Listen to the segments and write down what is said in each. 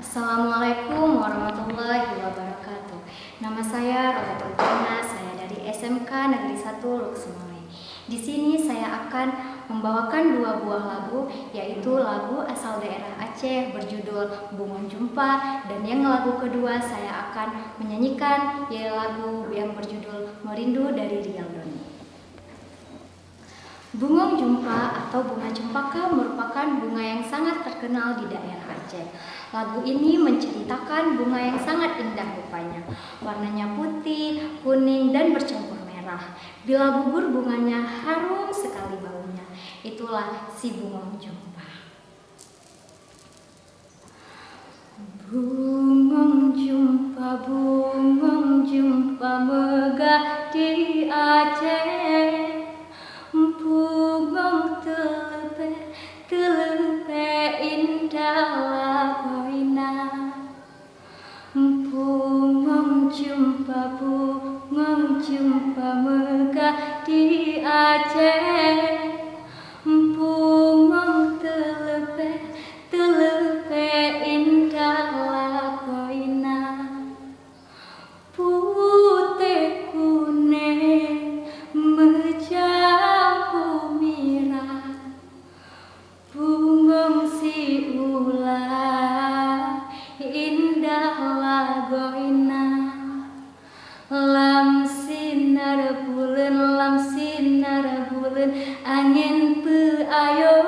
Assalamualaikum warahmatullahi wabarakatuh. Nama saya Rodatul Dina, saya dari SMK Negeri 1 Luksemore. Di sini saya akan membawakan dua buah lagu, yaitu lagu asal daerah Aceh berjudul Bungong Jumpa, dan yang lagu kedua saya akan menyanyikan yaitu lagu yang berjudul Merindu dari Riau Doni. Bungong Jumpa atau bunga cempaka merupakan bunga yang sangat terkenal di daerah Aceh. Lagu ini menceritakan bunga yang sangat indah rupanya. Warnanya putih, kuning, dan bercampur merah. Bila gugur bunganya harum sekali baunya. Itulah si Bungong Jumpa. Bungong Jumpa megah di Aceh. Bungong telepe indah lagoina. Bungong Jumpa megah di Aceh. Bungong telepe indah lagoina. Putih kuning mencampur merah. Bungong si ulah indah lagoina. Lam sinar bulan angin peayo.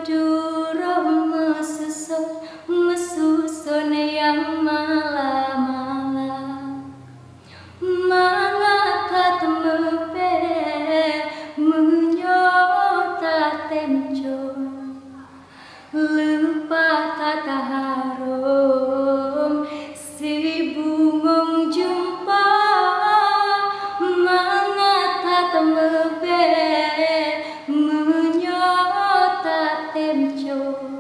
Durung mesusun yang malam-malam. Mengangkat mepe menyota tenco. Lupa kata harum si Bungong Jumpa. Mengangkat mepe menyota tenco.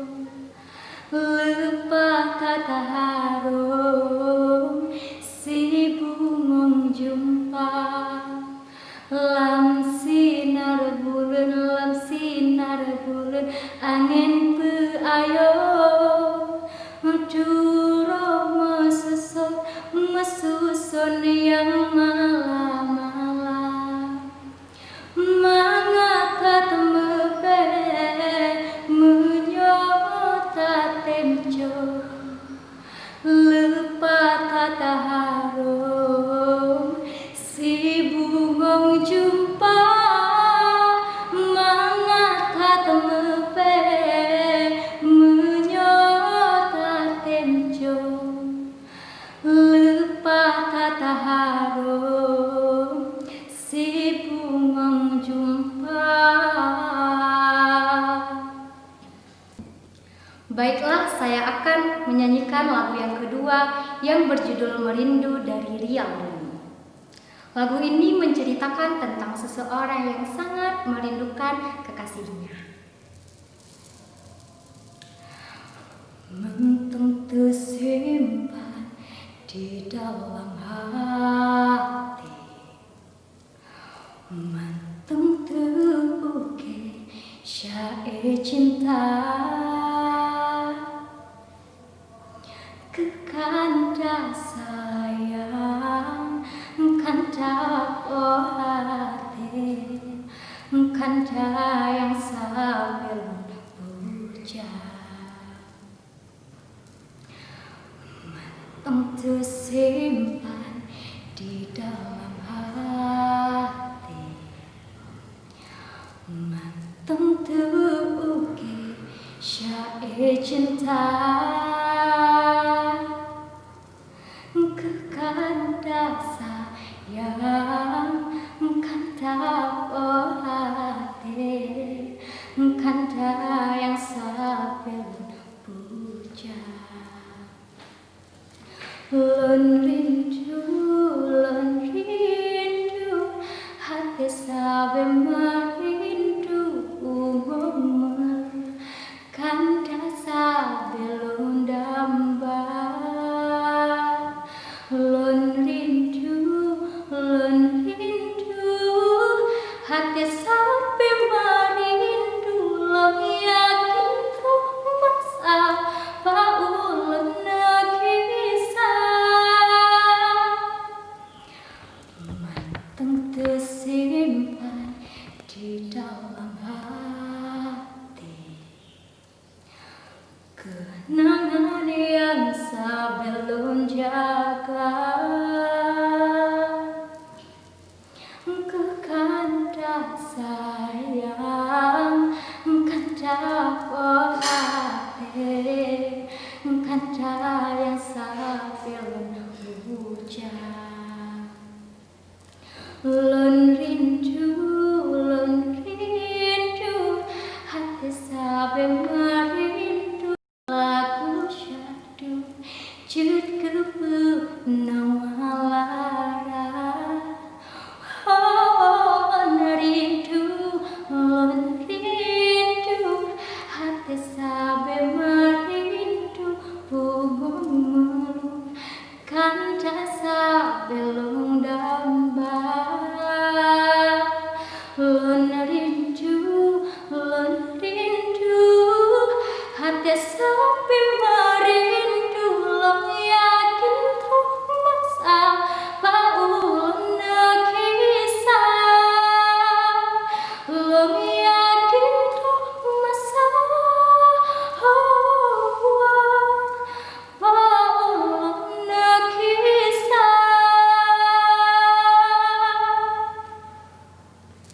Lupa kata harum si Bungong Jumpa. Lam sinar bulan angin peayo. Durung mesusun yang malam-malam. Mengangkat mepe menyota tenco. Lupa kata harum si Bungong Jumpa. Mengangkat mepe menyota tenco. Lupa kata harum si Bungong Jumpa. Baiklah, saya akan menyanyikan lagu yang kedua yang berjudul Merindu dari Riau Doni. Lagu ini menceritakan tentang seseorang yang sangat merindukan kekasihnya. Mentung tersimpan di dalam hati. Mentung terukir syair cinta. Kekanda sayang, kanda oh hati, kanda yang sambil bujang. Mentung tersimpan di dalam hati. Mentung terukir syair cinta. Kekanda sayang, kanda oh hati, kanda yang sambil bujang. Lon rindu, hati sambil merindu. Kanda sambil undambar. Lon rindu, hati sampai merindu. Lo yakin tuh masa bau di dalam hati, kenangan yang sebelum jaga, kekanda sayang, kanda pohate, kanda yang sebelum hujan.